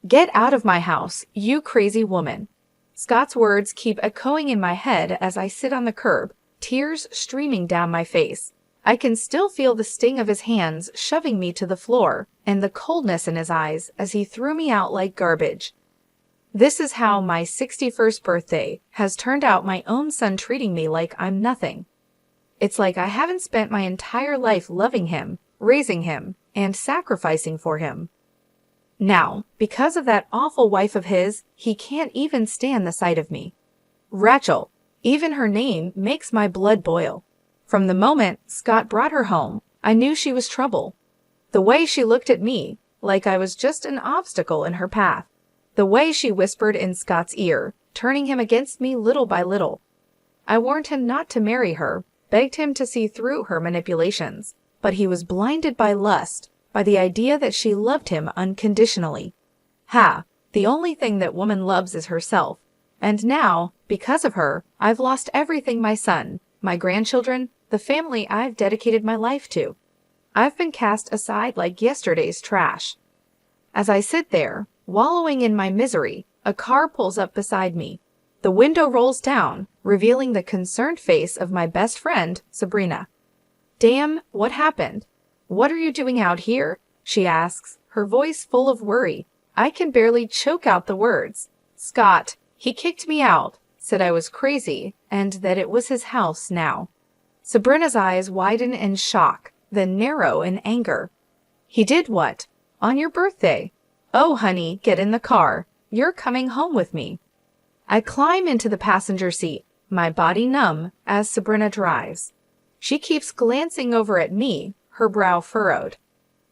"Get out of my house, you crazy woman." Scott's words keep echoing in my head as I sit on the curb, tears streaming down my face. I can still feel the sting of his hands shoving me to the floor and the coldness in his eyes as he threw me out like garbage. This is how my 61st birthday has turned out, my own son treating me like I'm nothing. It's like I haven't spent my entire life loving him, raising him, and sacrificing for him. Now, because of that awful wife of his, he can't even stand the sight of me. Rachel, even her name makes my blood boil. From the moment Scott brought her home, I knew she was trouble. The way she looked at me, like I was just an obstacle in her path. The way she whispered in Scott's ear, turning him against me little by little. I warned him not to marry her, begged him to see through her manipulations, but he was blinded by lust, by the idea that she loved him unconditionally. The only thing that woman loves is herself. And now, because of her, I've lost everything: my son, my grandchildren, the family I've dedicated my life to. I've been cast aside like yesterday's trash. As I sit there, wallowing in my misery, a car pulls up beside me. The window rolls down, revealing the concerned face of my best friend, Sabrina. "Damn, what happened? What are you doing out here?" she asks, her voice full of worry. I can barely choke out the words. "Scott, he kicked me out, said I was crazy, and that it was his house now." Sabrina's eyes widen in shock, then narrow in anger. "He did what? On your birthday? Oh, honey, get in the car. You're coming home with me." I climb into the passenger seat, my body numb, as Sabrina drives. She keeps glancing over at me, her brow furrowed.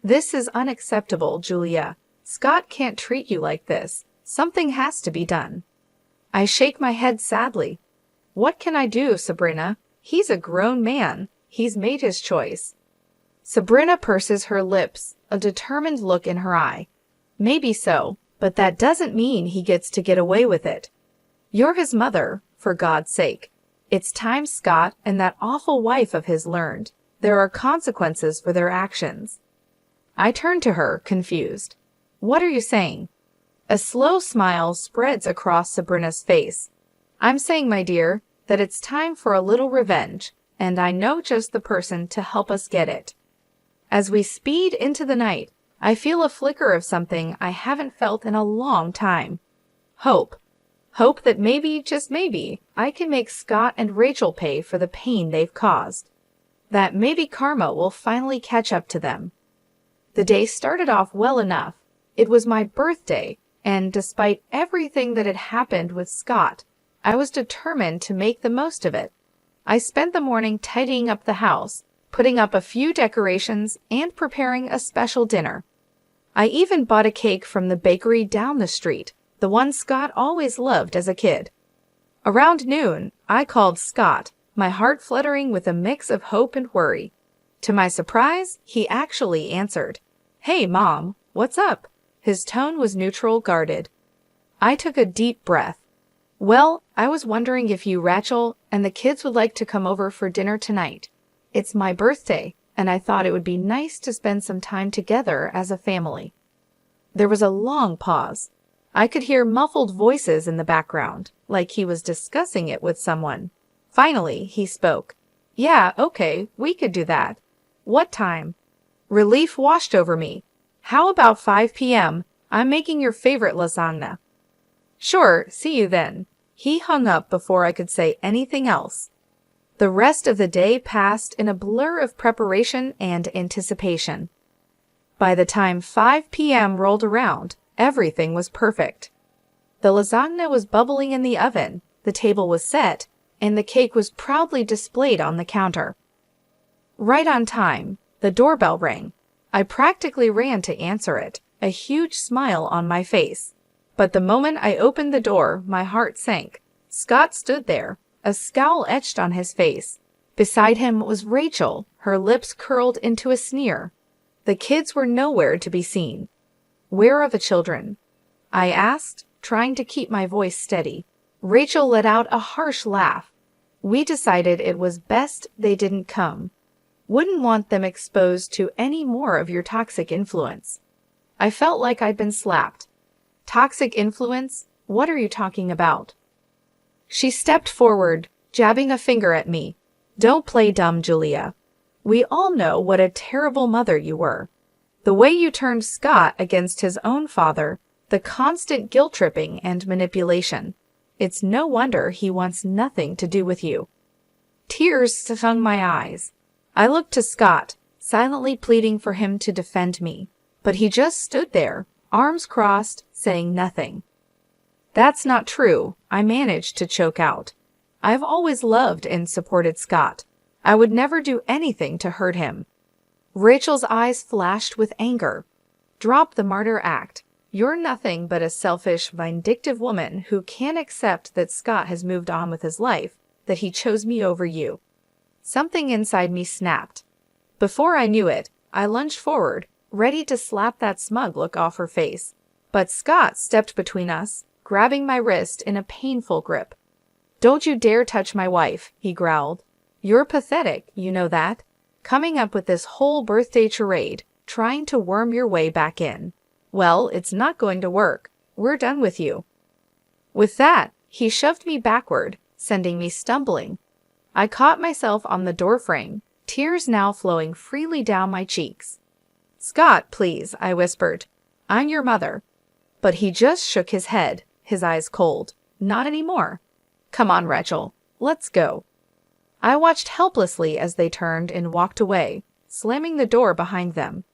"This is unacceptable, Julia. Scott can't treat you like this. Something has to be done." I shake my head sadly. "What can I do, Sabrina? He's a grown man. He's made his choice." Sabrina purses her lips, a determined look in her eye. "Maybe so, but that doesn't mean he gets to get away with it. You're his mother, for God's sake. It's time Scott and that awful wife of his learned. There are consequences for their actions." I turn to her, confused. "What are you saying?" A slow smile spreads across Sabrina's face. "I'm saying, my dear, that it's time for a little revenge, and I know just the person to help us get it." As we speed into the night, I feel a flicker of something I haven't felt in a long time. Hope. Hope that maybe, just maybe, I can make Scott and Rachel pay for the pain they've caused. That maybe karma will finally catch up to them. The day started off well enough. It was my birthday, and despite everything that had happened with Scott, I was determined to make the most of it. I spent the morning tidying up the house, putting up a few decorations, and preparing a special dinner. I even bought a cake from the bakery down the street, the one Scott always loved as a kid. Around noon, I called Scott, my heart fluttering with a mix of hope and worry. To my surprise, he actually answered. "Hey, Mom, what's up?" His tone was neutral, guarded. I took a deep breath. "Well, I was wondering if you, Rachel, and the kids would like to come over for dinner tonight. It's my birthday, and I thought it would be nice to spend some time together as a family." There was a long pause. I could hear muffled voices in the background, like he was discussing it with someone. Finally, he spoke. "Yeah, okay, we could do that. What time?" Relief washed over me. "How about 5 p.m.? I'm making your favorite lasagna." "Sure, see you then." He hung up before I could say anything else. The rest of the day passed in a blur of preparation and anticipation. By the time 5 p.m. rolled around, everything was perfect. The lasagna was bubbling in the oven, the table was set, and the cake was proudly displayed on the counter. Right on time, the doorbell rang. I practically ran to answer it, a huge smile on my face. But the moment I opened the door, my heart sank. Scott stood there, a scowl etched on his face. Beside him was Rachel, her lips curled into a sneer. The kids were nowhere to be seen. "Where are the children?" I asked, trying to keep my voice steady. Rachel let out a harsh laugh. "We decided it was best they didn't come. Wouldn't want them exposed to any more of your toxic influence." I felt like I'd been slapped. Toxic influence? What are you talking about? She stepped forward, jabbing a finger at me. Don't play dumb, Julia. We all know what a terrible mother you were. The way you turned Scott against his own father, the constant guilt-tripping and manipulation. It's no wonder he wants nothing to do with you. Tears stung my eyes. I looked to Scott, silently pleading for him to defend me. But he just stood there, arms crossed, saying nothing. That's not true, I managed to choke out. I've always loved and supported Scott. I would never do anything to hurt him. Rachel's eyes flashed with anger. Drop the martyr act. You're nothing but a selfish, vindictive woman who can't accept that Scott has moved on with his life, that he chose me over you. Something inside me snapped. Before I knew it, I lunged forward, ready to slap that smug look off her face. But Scott stepped between us, grabbing my wrist in a painful grip. Don't you dare touch my wife, he growled. You're pathetic, you know that? Coming up with this whole birthday charade, trying to worm your way back in. Well, it's not going to work. We're done with you. With that, he shoved me backward, sending me stumbling. I caught myself on the doorframe, tears now flowing freely down my cheeks. Scott, please, I whispered. I'm your mother. But he just shook his head, his eyes cold. Not anymore. Come on, Rachel. Let's go. I watched helplessly as they turned and walked away, slamming the door behind them.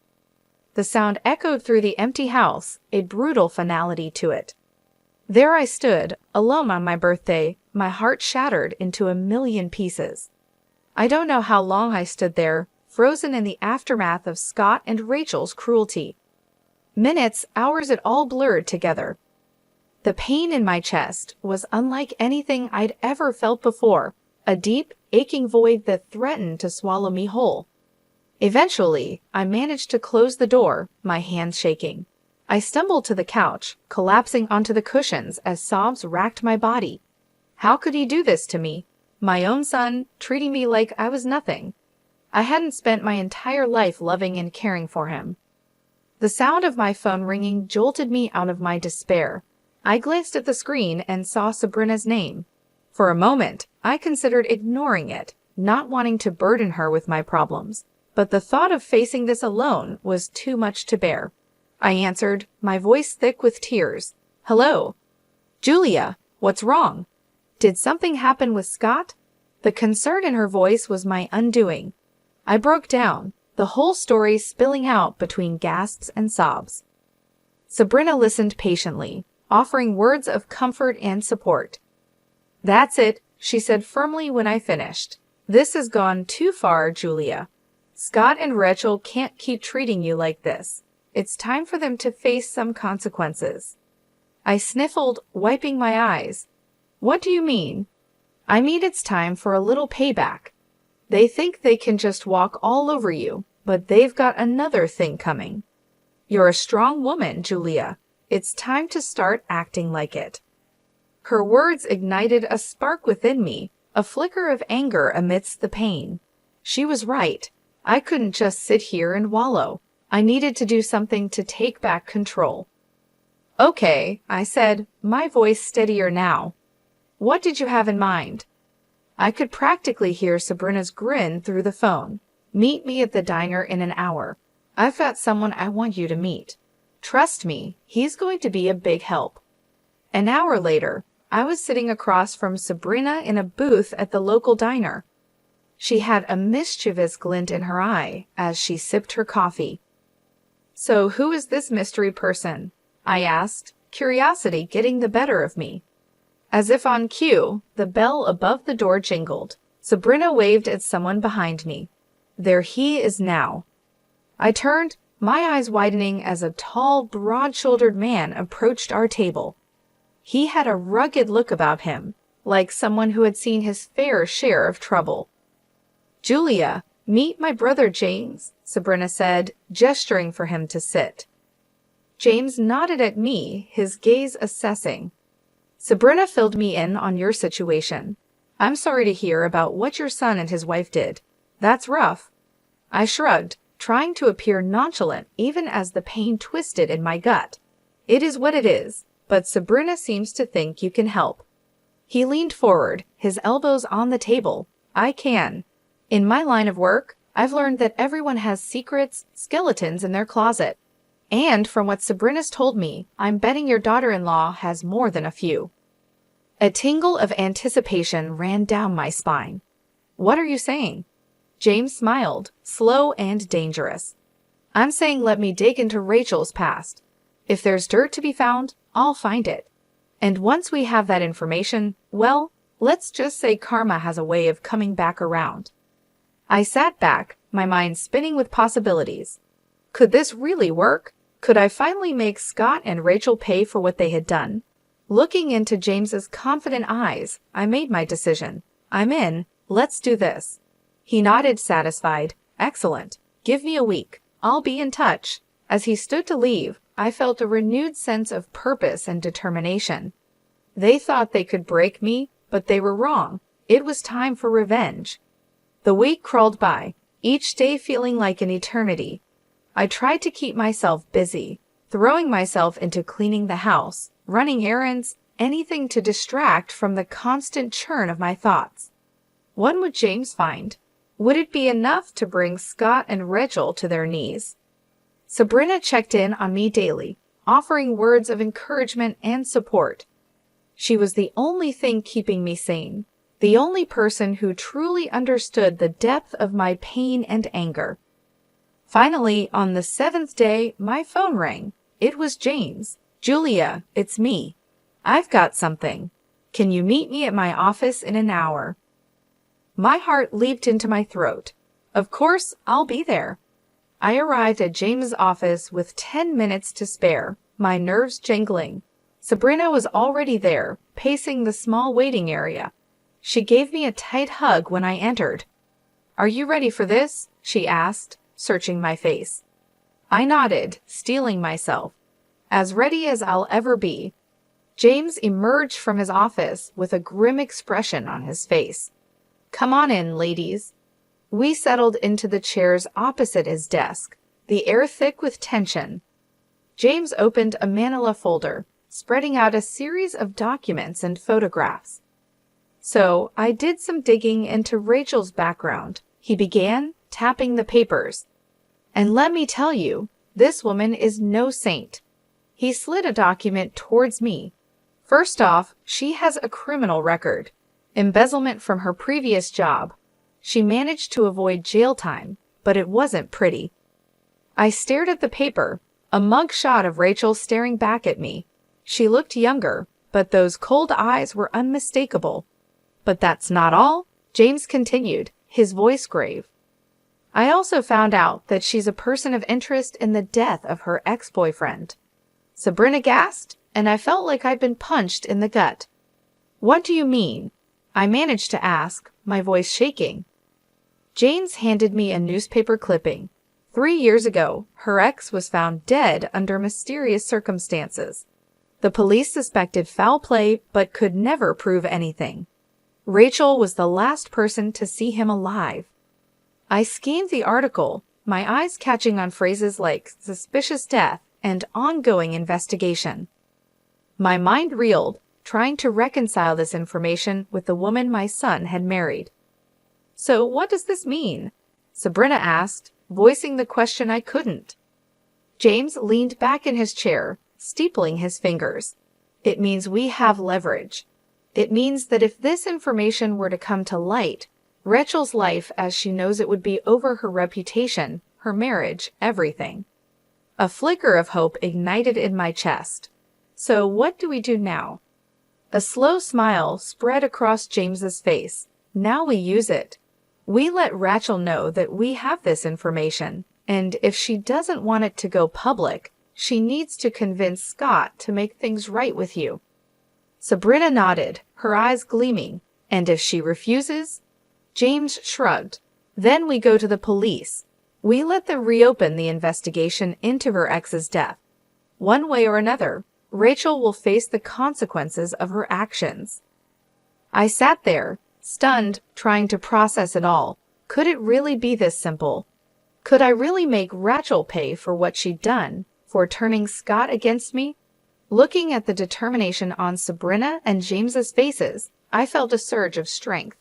The sound echoed through the empty house, a brutal finality to it. There I stood, alone on my birthday, my heart shattered into a million pieces. I don't know how long I stood there, frozen in the aftermath of Scott and Rachel's cruelty. Minutes, hours, it all blurred together. The pain in my chest was unlike anything I'd ever felt before, a deep, aching void that threatened to swallow me whole. Eventually, I managed to close the door, my hands shaking. I stumbled to the couch, collapsing onto the cushions as sobs racked my body. How could he do this to me? My own son, treating me like I was nothing. I hadn't spent my entire life loving and caring for him. The sound of my phone ringing jolted me out of my despair. I glanced at the screen and saw Sabrina's name. For a moment, I considered ignoring it, not wanting to burden her with my problems. But the thought of facing this alone was too much to bear. I answered, my voice thick with tears. Hello? Julia, what's wrong? Did something happen with Scott? The concern in her voice was my undoing. I broke down, the whole story spilling out between gasps and sobs. Sabrina listened patiently, offering words of comfort and support. That's it, she said firmly when I finished. This has gone too far, Julia. Scott and Rachel can't keep treating you like this. It's time for them to face some consequences. I sniffled, wiping my eyes. What do you mean? I mean it's time for a little payback. They think they can just walk all over you, but they've got another thing coming. You're a strong woman, Julia. It's time to start acting like it. Her words ignited a spark within me, a flicker of anger amidst the pain. She was right. I couldn't just sit here and wallow. I needed to do something to take back control. Okay, I said, my voice steadier now. What did you have in mind? I could practically hear Sabrina's grin through the phone. Meet me at the diner in an hour. I've got someone I want you to meet. Trust me, he's going to be a big help. An hour later, I was sitting across from Sabrina in a booth at the local diner. She had a mischievous glint in her eye as she sipped her coffee. So who is this mystery person? I asked, curiosity getting the better of me. As if on cue, the bell above the door jingled. Sabrina waved at someone behind me. There he is now. I turned, my eyes widening as a tall, broad-shouldered man approached our table. He had a rugged look about him, like someone who had seen his fair share of trouble. Julia, meet my brother James, Sabrina said, gesturing for him to sit. James nodded at me, his gaze assessing. Sabrina filled me in on your situation. I'm sorry to hear about what your son and his wife did. That's rough. I shrugged, trying to appear nonchalant even as the pain twisted in my gut. It is what it is, but Sabrina seems to think you can help. He leaned forward, his elbows on the table. I can. In my line of work, I've learned that everyone has secrets, skeletons in their closet. And from what Sabrina's told me, I'm betting your daughter-in-law has more than a few. A tingle of anticipation ran down my spine. What are you saying? James smiled, slow and dangerous. I'm saying let me dig into Rachel's past. If there's dirt to be found, I'll find it. And once we have that information, well, let's just say karma has a way of coming back around. I sat back, my mind spinning with possibilities. Could this really work? Could I finally make Scott and Rachel pay for what they had done? Looking into James's confident eyes, I made my decision. I'm in. Let's do this. He nodded, satisfied. Excellent. Give me a week. I'll be in touch. As he stood to leave, I felt a renewed sense of purpose and determination. They thought they could break me, but they were wrong. It was time for revenge. The week crawled by, each day feeling like an eternity. I tried to keep myself busy, throwing myself into cleaning the house, running errands, anything to distract from the constant churn of my thoughts. What would James find? Would it be enough to bring Scott and Rachel to their knees? Sabrina checked in on me daily, offering words of encouragement and support. She was the only thing keeping me sane, the only person who truly understood the depth of my pain and anger. Finally, on the 7th day, my phone rang. It was James. Julia, it's me. I've got something. Can you meet me at my office in an hour? My heart leaped into my throat. Of course, I'll be there. I arrived at James' office with 10 minutes to spare, my nerves jangling. Sabrina was already there, pacing the small waiting area. She gave me a tight hug when I entered. Are you ready for this? She asked, searching my face. I nodded, steeling myself. As ready as I'll ever be. James emerged from his office with a grim expression on his face. Come on in, ladies. We settled into the chairs opposite his desk, the air thick with tension. James opened a manila folder, spreading out a series of documents and photographs. So, I did some digging into Rachel's background. He began, tapping the papers. And let me tell you, this woman is no saint. He slid a document towards me. First off, she has a criminal record. Embezzlement from her previous job. She managed to avoid jail time, but it wasn't pretty. I stared at the paper, a mugshot of Rachel staring back at me. She looked younger, but those cold eyes were unmistakable. But that's not all, James continued, his voice grave. I also found out that she's a person of interest in the death of her ex-boyfriend. Sabrina gasped, and I felt like I'd been punched in the gut. What do you mean? I managed to ask, my voice shaking. James handed me a newspaper clipping. 3 years ago, her ex was found dead under mysterious circumstances. The police suspected foul play but could never prove anything. Rachel was the last person to see him alive. I scanned the article, my eyes catching on phrases like suspicious death and ongoing investigation. My mind reeled, trying to reconcile this information with the woman my son had married. So what does this mean? Sabrina asked, voicing the question I couldn't. James leaned back in his chair, steepling his fingers. It means we have leverage. It means that if this information were to come to light, Rachel's life as she knows it would be over her reputation, her marriage, everything. A flicker of hope ignited in my chest. So what do we do now? A slow smile spread across James's face. Now we use it. We let Rachel know that we have this information, and if she doesn't want it to go public, she needs to convince Scott to make things right with you. Sabrina nodded, her eyes gleaming. And if she refuses? James shrugged. Then we go to the police. We let them reopen the investigation into her ex's death. One way or another, Rachel will face the consequences of her actions. I sat there, stunned, trying to process it all. Could it really be this simple? Could I really make Rachel pay for what she'd done, for turning Scott against me? Looking at the determination on Sabrina and James's faces, I felt a surge of strength.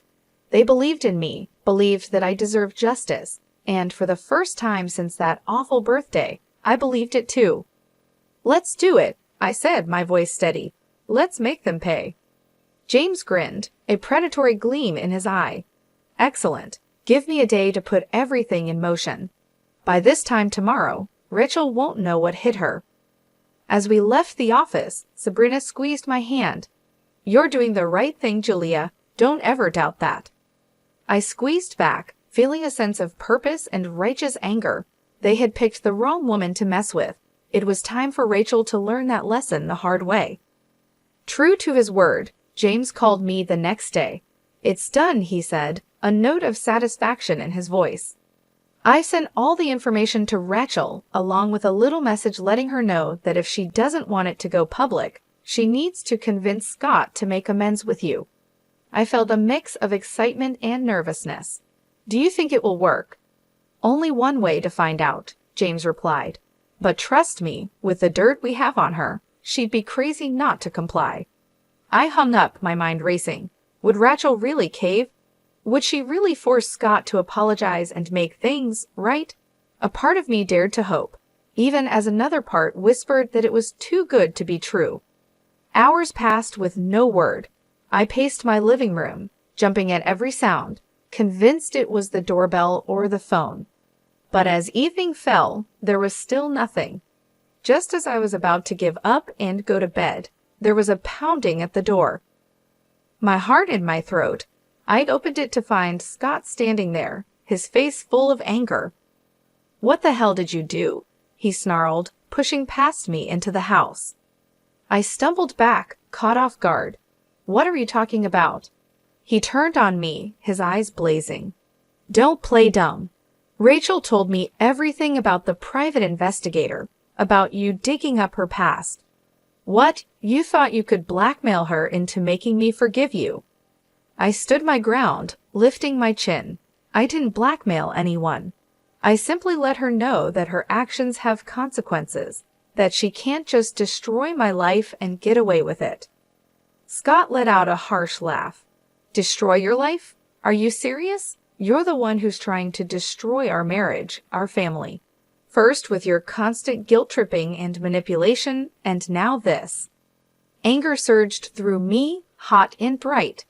They believed in me, believed that I deserved justice, and for the first time since that awful birthday, I believed it too. "Let's do it," I said, my voice steady. "Let's make them pay." James grinned, a predatory gleam in his eye. "Excellent. Give me a day to put everything in motion. By this time tomorrow, Rachel won't know what hit her." As we left the office, Sabrina squeezed my hand. "You're doing the right thing, Julia. Don't ever doubt that." I squeezed back, feeling a sense of purpose and righteous anger. They had picked the wrong woman to mess with. It was time for Rachel to learn that lesson the hard way. True to his word, James called me the next day. "It's done," he said, a note of satisfaction in his voice. I sent all the information to Rachel, along with a little message letting her know that if she doesn't want it to go public, she needs to convince Scott to make amends with you. I felt a mix of excitement and nervousness. "Do you think it will work?" "Only one way to find out," James replied. "But trust me, with the dirt we have on her, she'd be crazy not to comply." I hung up, my mind racing. Would Rachel really cave? Would she really force Scott to apologize and make things right? A part of me dared to hope, even as another part whispered that it was too good to be true. Hours passed with no word. I paced my living room, jumping at every sound, convinced it was the doorbell or the phone. But as evening fell, there was still nothing. Just as I was about to give up and go to bed, there was a pounding at the door. My heart in my throat, I'd opened it to find Scott standing there, his face full of anger. "What the hell did you do?" he snarled, pushing past me into the house. I stumbled back, caught off guard. "What are you talking about?" He turned on me, his eyes blazing. "Don't play dumb. Rachel told me everything about the private investigator, about you digging up her past. What? You thought you could blackmail her into making me forgive you?" I stood my ground, lifting my chin. I didn't blackmail anyone. I simply let her know that her actions have consequences, that she can't just destroy my life and get away with it. Scott let out a harsh laugh. "Destroy your life? Are you serious? You're the one who's trying to destroy our marriage, our family. First with your constant guilt-tripping and manipulation, and now this." Anger surged through me, hot and bright.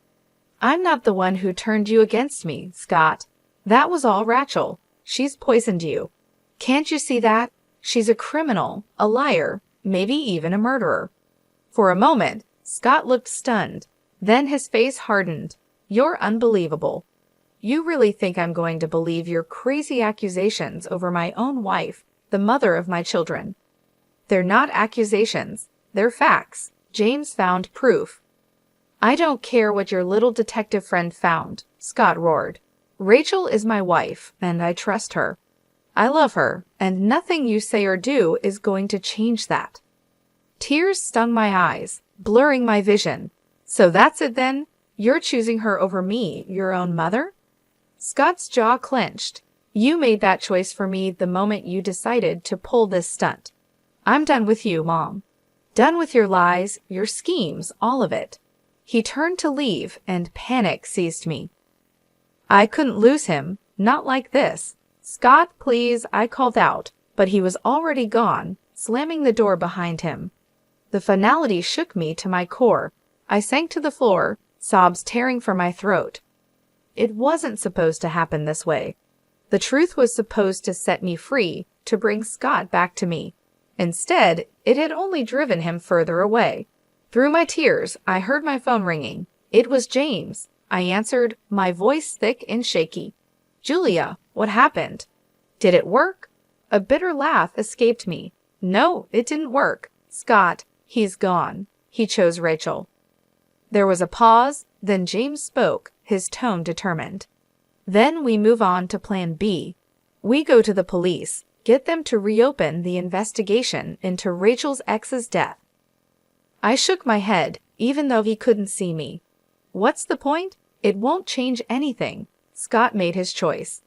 "I'm not the one who turned you against me, Scott. That was all Rachel. She's poisoned you. Can't you see that? She's a criminal, a liar, maybe even a murderer." For a moment, Scott looked stunned. Then his face hardened. "You're unbelievable. You really think I'm going to believe your crazy accusations over my own wife, the mother of my children?" "They're not accusations. They're facts. James found proof." "I don't care what your little detective friend found," Scott roared. "Rachel is my wife, and I trust her. I love her, and nothing you say or do is going to change that." Tears stung my eyes, blurring my vision. "So that's it then? You're choosing her over me, your own mother?" Scott's jaw clenched. "You made that choice for me the moment you decided to pull this stunt. I'm done with you, Mom. Done with your lies, your schemes, all of it." He turned to leave, and panic seized me. I couldn't lose him, not like this. "Scott, please," I called out, but he was already gone, slamming the door behind him. The finality shook me to my core. I sank to the floor, sobs tearing from my throat. It wasn't supposed to happen this way. The truth was supposed to set me free, to bring Scott back to me. Instead, it had only driven him further away. Through my tears, I heard my phone ringing. It was James. I answered, my voice thick and shaky. "Julia, what happened?" "Did it work?" A bitter laugh escaped me. "No, it didn't work. Scott, he's gone. He chose Rachel." There was a pause, then James spoke, his tone determined. "Then we move on to plan B. We go to the police, get them to reopen the investigation into Rachel's ex's death." I shook my head, even though he couldn't see me. "What's the point? It won't change anything." Scott made his choice.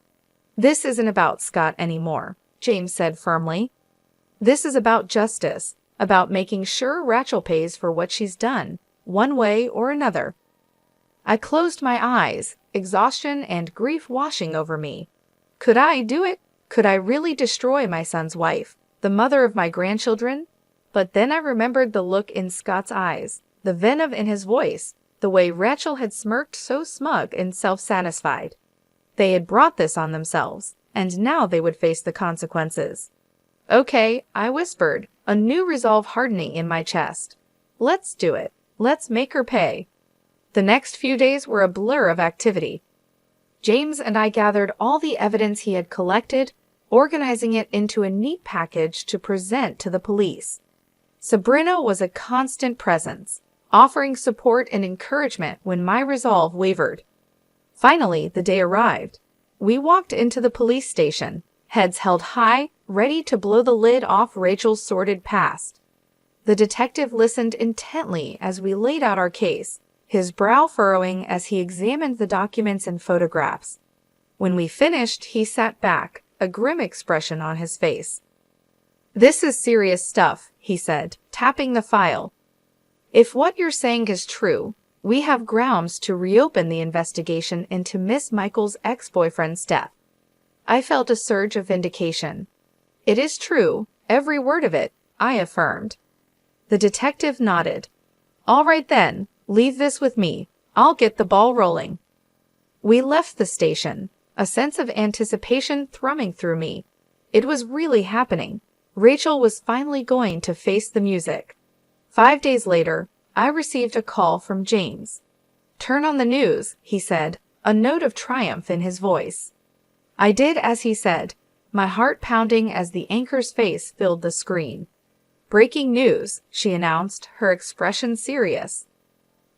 "This isn't about Scott anymore," James said firmly. "This is about justice. about making sure Rachel pays for what she's done, one way or another. I closed my eyes, exhaustion and grief washing over me. Could I do it? Could I really destroy my son's wife, the mother of my grandchildren? But then I remembered the look in Scott's eyes, the venom in his voice, the way Rachel had smirked so smug and self-satisfied. They had brought this on themselves, and now they would face the consequences. Okay, I whispered, a new resolve hardening in my chest. Let's do it. Let's make her pay. The next few days were a blur of activity. James and I gathered all the evidence he had collected, organizing it into a neat package to present to the police. Sabrina was a constant presence, offering support and encouragement when my resolve wavered. Finally, the day arrived. We walked into the police station, heads held high, ready to blow the lid off Rachel's sordid past. The detective listened intently as we laid out our case, his brow furrowing as he examined the documents and photographs. When we finished, he sat back, a grim expression on his face. "This is serious stuff," he said, tapping the file. "If what you're saying is true, we have grounds to reopen the investigation into Miss Michael's ex-boyfriend's death." I felt a surge of vindication. "It is true, every word of it," I affirmed. The detective nodded. "All right then, leave this with me. I'll get the ball rolling." We left the station, a sense of anticipation thrumming through me. It was really happening. Rachel was finally going to face the music. 5 days later, I received a call from James. "Turn on the news," he said, a note of triumph in his voice. I did as he said, my heart pounding as the anchor's face filled the screen. "Breaking news," she announced, her expression serious.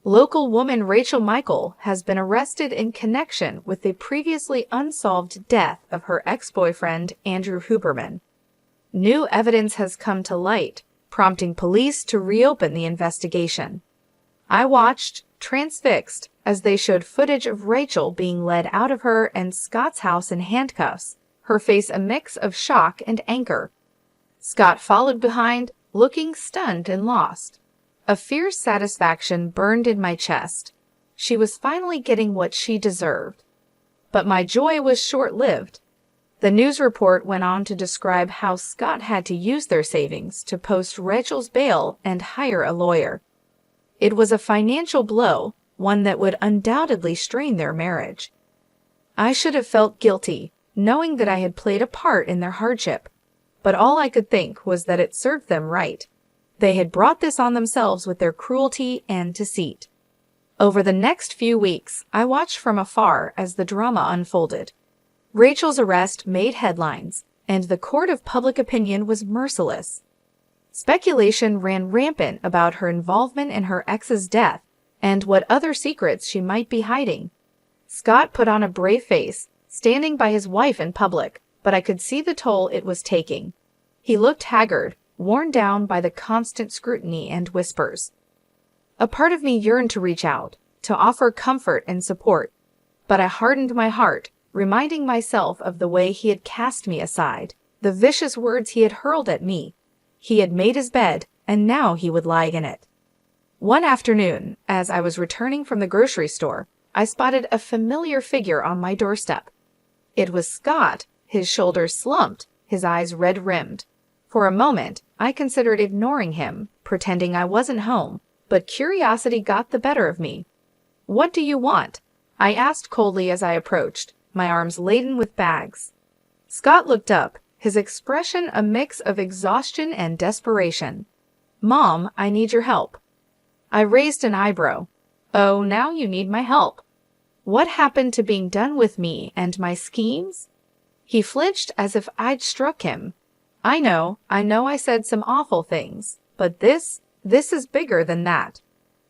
"Local woman Rachel Michael has been arrested in connection with the previously unsolved death of her ex-boyfriend, Andrew Huberman. New evidence has come to light, prompting police to reopen the investigation." I watched, transfixed, as they showed footage of Rachel being led out of her and Scott's house in handcuffs, her face a mix of shock and anger. Scott followed behind, looking stunned and lost. A fierce satisfaction burned in my chest. She was finally getting what she deserved. But my joy was short-lived. The news report went on to describe how Scott had to use their savings to post Rachel's bail and hire a lawyer. It was a financial blow, one that would undoubtedly strain their marriage. I should have felt guilty, knowing that I had played a part in their hardship. But all I could think was that it served them right. They had brought this on themselves with their cruelty and deceit. Over the next few weeks, I watched from afar as the drama unfolded. Rachel's arrest made headlines, and the court of public opinion was merciless. Speculation ran rampant about her involvement in her ex's death and what other secrets she might be hiding. Scott put on a brave face, standing by his wife in public, but I could see the toll it was taking. He looked haggard, worn down by the constant scrutiny and whispers. A part of me yearned to reach out, to offer comfort and support, but I hardened my heart, reminding myself of the way he had cast me aside, the vicious words he had hurled at me. He had made his bed, and now he would lie in it. One afternoon, as I was returning from the grocery store, I spotted a familiar figure on my doorstep. It was Scott, his shoulders slumped, his eyes red-rimmed. For a moment, I considered ignoring him, pretending I wasn't home, but curiosity got the better of me. "What do you want?" I asked coldly as I approached, my arms laden with bags. Scott looked up, his expression a mix of exhaustion and desperation. "Mom, I need your help." I raised an eyebrow. "Oh, now you need my help. What happened to being done with me and my schemes?" He flinched as if I'd struck him. I know I said some awful things, but this is bigger than that.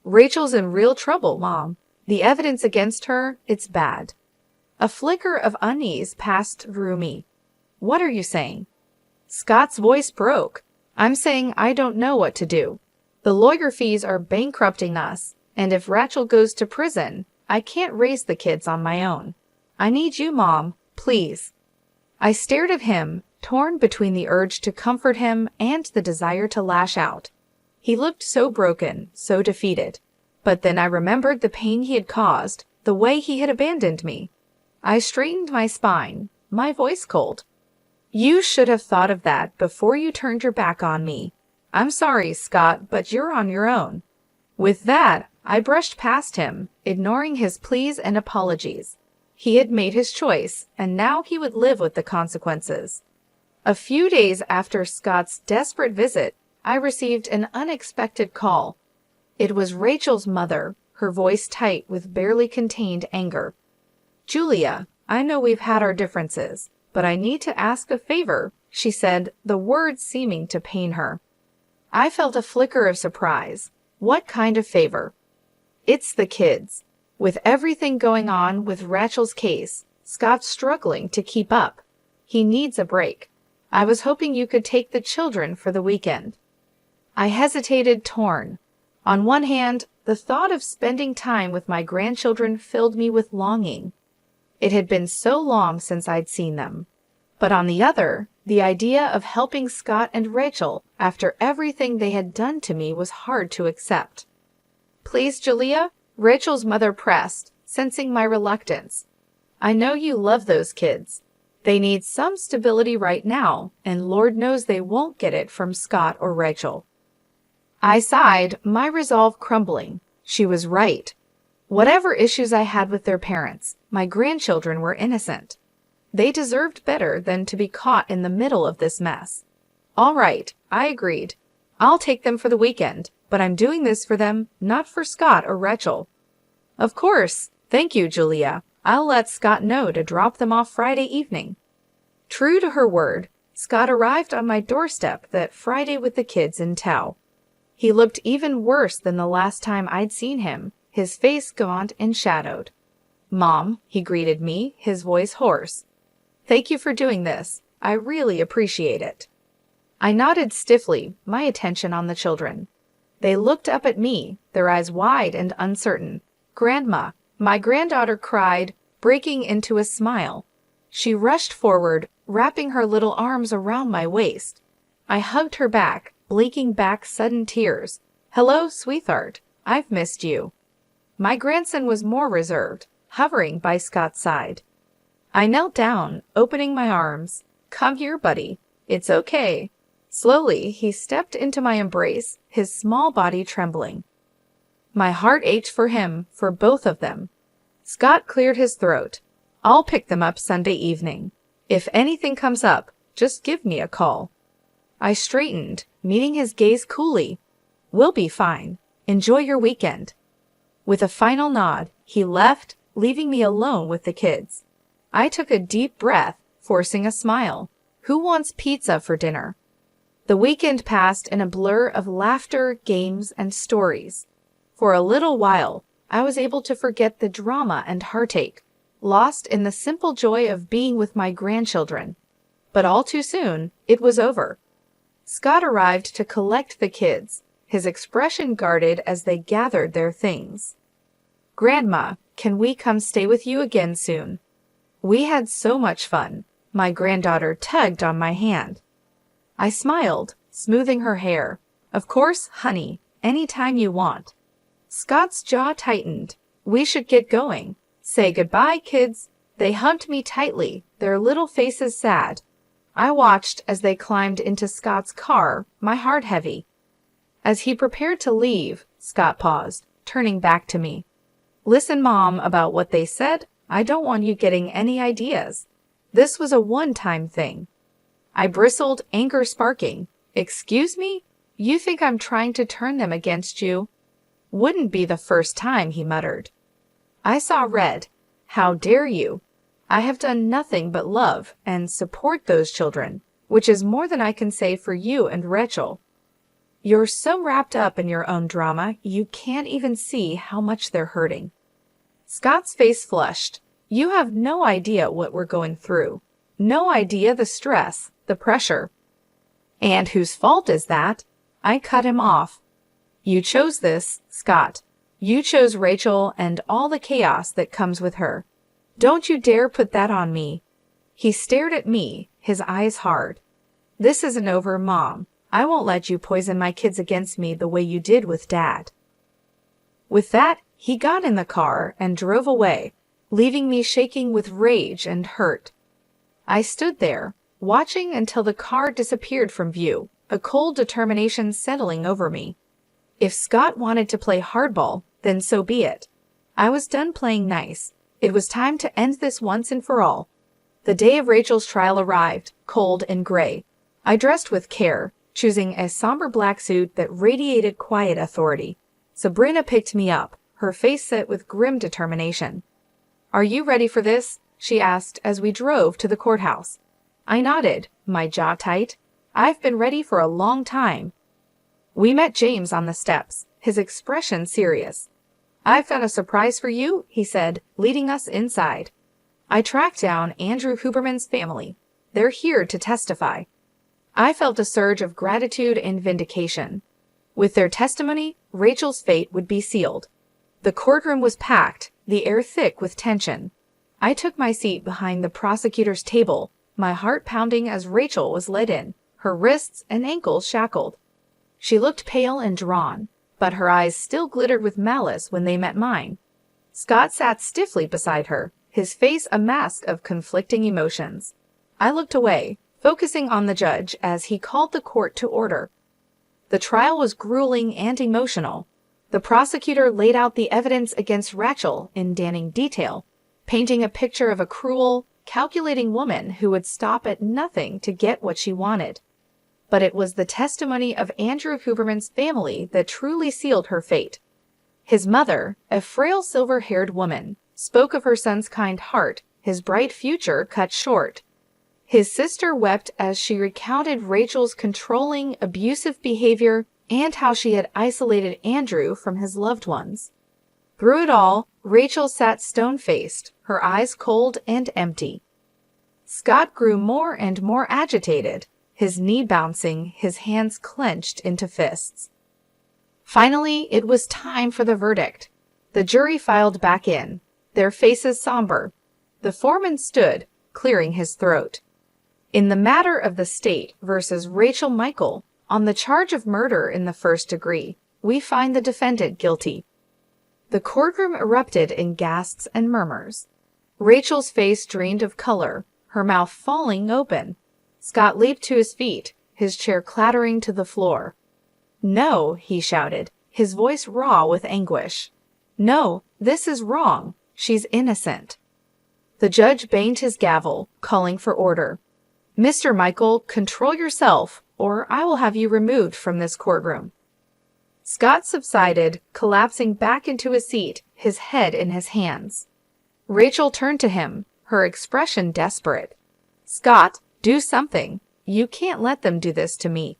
Rachel's in real trouble, Mom. The evidence against her, it's bad." A flicker of unease passed through me. "What are you saying?" Scott's voice broke. "I'm saying I don't know what to do. The lawyer fees are bankrupting us, and if Rachel goes to prison, I can't raise the kids on my own. I need you, Mom, please." I stared at him, torn between the urge to comfort him and the desire to lash out. He looked so broken, so defeated. But then I remembered the pain he had caused, the way he had abandoned me. I straightened my spine, my voice cold. You should have thought of that before you turned your back on me. I'm sorry, Scott, but you're on your own. With that, I brushed past him, ignoring his pleas and apologies. He had made his choice, and now he would live with the consequences. A few days after Scott's desperate visit, I received an unexpected call. It was Rachel's mother, her voice tight with barely contained anger. Julia, I know we've had our differences, but I need to ask a favor, she said, the words seeming to pain her. I felt a flicker of surprise. What kind of favor? It's the kids. With everything going on with Rachel's case, Scott's struggling to keep up. He needs a break. I was hoping you could take the children for the weekend. I hesitated, torn. On one hand, the thought of spending time with my grandchildren filled me with longing. It had been so long since I'd seen them. But on the other, the idea of helping Scott and Rachel after everything they had done to me was hard to accept. Please, Julia, Rachel's mother pressed, sensing my reluctance. I know you love those kids. They need some stability right now, and Lord knows they won't get it from Scott or Rachel. I sighed, my resolve crumbling. She was right. Whatever issues I had with their parents, my grandchildren were innocent. They deserved better than to be caught in the middle of this mess. All right, I agreed. I'll take them for the weekend, but I'm doing this for them, not for Scott or Rachel. Of course. Thank you, Julia. I'll let Scott know to drop them off Friday evening. True to her word, Scott arrived on my doorstep that Friday with the kids in tow. He looked even worse than the last time I'd seen him, his face gaunt and shadowed. Mom, he greeted me, his voice hoarse. Thank you for doing this. I really appreciate it. I nodded stiffly, my attention on the children. They looked up at me, their eyes wide and uncertain. Grandma, my granddaughter cried, breaking into a smile. She rushed forward, wrapping her little arms around my waist. I hugged her back, blinking back sudden tears. Hello, sweetheart. I've missed you. My grandson was more reserved, hovering by Scott's side. I knelt down, opening my arms. Come here, buddy. It's okay. Slowly, he stepped into my embrace, his small body trembling. My heart ached for him, for both of them. Scott cleared his throat. I'll pick them up Sunday evening. If anything comes up, just give me a call. I straightened, meeting his gaze coolly. We'll be fine. Enjoy your weekend. With a final nod, he left, leaving me alone with the kids. I took a deep breath, forcing a smile. Who wants pizza for dinner? The weekend passed in a blur of laughter, games, and stories. For a little while, I was able to forget the drama and heartache, lost in the simple joy of being with my grandchildren. But all too soon, it was over. Scott arrived to collect the kids, his expression guarded as they gathered their things. Grandma, can we come stay with you again soon? We had so much fun. My granddaughter tugged on my hand. I smiled, smoothing her hair. Of course, honey, any time you want. Scott's jaw tightened. We should get going. Say goodbye, kids. They hugged me tightly, their little faces sad. I watched as they climbed into Scott's car, my heart heavy. As he prepared to leave, Scott paused, turning back to me. Listen, Mom, about what they said. I don't want you getting any ideas. This was a one-time thing. I bristled, anger sparking. Excuse me? You think I'm trying to turn them against you? Wouldn't be the first time, he muttered. I saw red. How dare you? I have done nothing but love and support those children, which is more than I can say for you and Rachel. You're so wrapped up in your own drama, you can't even see how much they're hurting. Scott's face flushed. You have no idea what we're going through. No idea the stress, the pressure. And whose fault is that? I cut him off. You chose this, Scott. You chose Rachel and all the chaos that comes with her. Don't you dare put that on me. He stared at me, his eyes hard. "This isn't over, Mom. I won't let you poison my kids against me the way you did with Dad." With that, he got in the car and drove away, leaving me shaking with rage and hurt. I stood there, watching until the car disappeared from view, a cold determination settling over me. If Scott wanted to play hardball, then so be it. I was done playing nice. It was time to end this once and for all. The day of Rachel's trial arrived, cold and gray. I dressed with care, choosing a somber black suit that radiated quiet authority. Sabrina picked me up, her face set with grim determination. "Are you ready for this?" she asked as we drove to the courthouse. I nodded, my jaw tight. "I've been ready for a long time." We met James on the steps, his expression serious. "I've got a surprise for you," he said, leading us inside. I tracked down Andrew Huberman's family. They're here to testify. I felt a surge of gratitude and vindication. With their testimony, Rachel's fate would be sealed. The courtroom was packed, the air thick with tension. I took my seat behind the prosecutor's table, my heart pounding as Rachel was led in, her wrists and ankles shackled. She looked pale and drawn, but her eyes still glittered with malice when they met mine. Scott sat stiffly beside her, his face a mask of conflicting emotions. I looked away, focusing on the judge as he called the court to order. The trial was grueling and emotional. The prosecutor laid out the evidence against Rachel in damning detail, painting a picture of a cruel, calculating woman who would stop at nothing to get what she wanted. But it was the testimony of Andrew Huberman's family that truly sealed her fate. His mother, a frail silver-haired woman, spoke of her son's kind heart, his bright future cut short. His sister wept as she recounted Rachel's controlling, abusive behavior and how she had isolated Andrew from his loved ones. Through it all, Rachel sat stone-faced, her eyes cold and empty. Scott grew more and more agitated, his knee bouncing, his hands clenched into fists. Finally, it was time for the verdict. The jury filed back in, their faces somber. The foreman stood, clearing his throat. In the matter of the state versus Rachel Michael, on the charge of murder in the first degree, we find the defendant guilty. The courtroom erupted in gasps and murmurs. Rachel's face drained of color, her mouth falling open. Scott leaped to his feet, his chair clattering to the floor. "No," he shouted, his voice raw with anguish. "No, this is wrong. She's innocent." The judge banged his gavel, calling for order. "Mr. Michael, control yourself, or I will have you removed from this courtroom." Scott subsided, collapsing back into his seat, his head in his hands. Rachel turned to him, her expression desperate. "Scott, do something. You can't let them do this to me."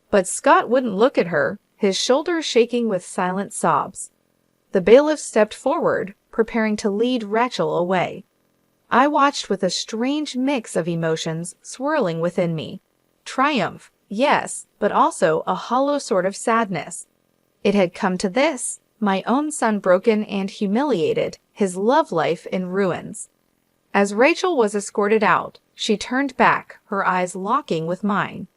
But Scott wouldn't look at her, his shoulders shaking with silent sobs. The bailiff stepped forward, preparing to lead Rachel away. I watched with a strange mix of emotions swirling within me. Triumph, yes, but also a hollow sort of sadness. It had come to this, my own son broken and humiliated, his love life in ruins. As Rachel was escorted out, she turned back, her eyes locking with mine.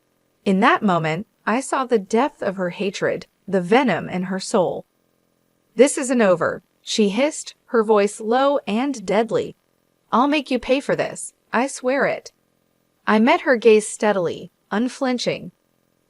In that moment, I saw the depth of her hatred, the venom in her soul. "This isn't over," she hissed, her voice low and deadly. "I'll make you pay for this. I swear it." I met her gaze steadily, unflinching.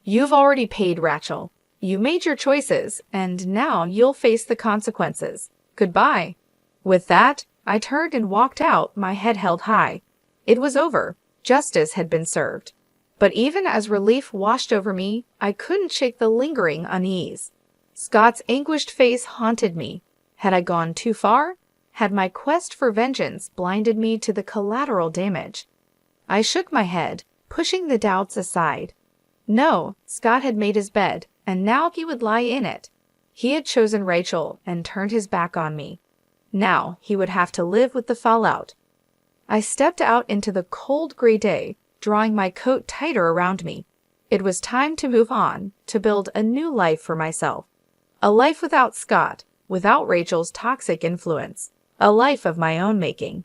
"You've already paid, Rachel. You made your choices, and now you'll face the consequences. Goodbye." With that, I turned and walked out, my head held high. It was over. Justice had been served. But even as relief washed over me, I couldn't shake the lingering unease. Scott's anguished face haunted me. Had I gone too far? Had my quest for vengeance blinded me to the collateral damage? I shook my head, pushing the doubts aside. No, Scott had made his bed, and now he would lie in it. He had chosen Rachel and turned his back on me. Now he would have to live with the fallout. I stepped out into the cold gray day, drawing my coat tighter around me. It was time to move on, to build a new life for myself. A life without Scott, without Rachel's toxic influence. A life of my own making.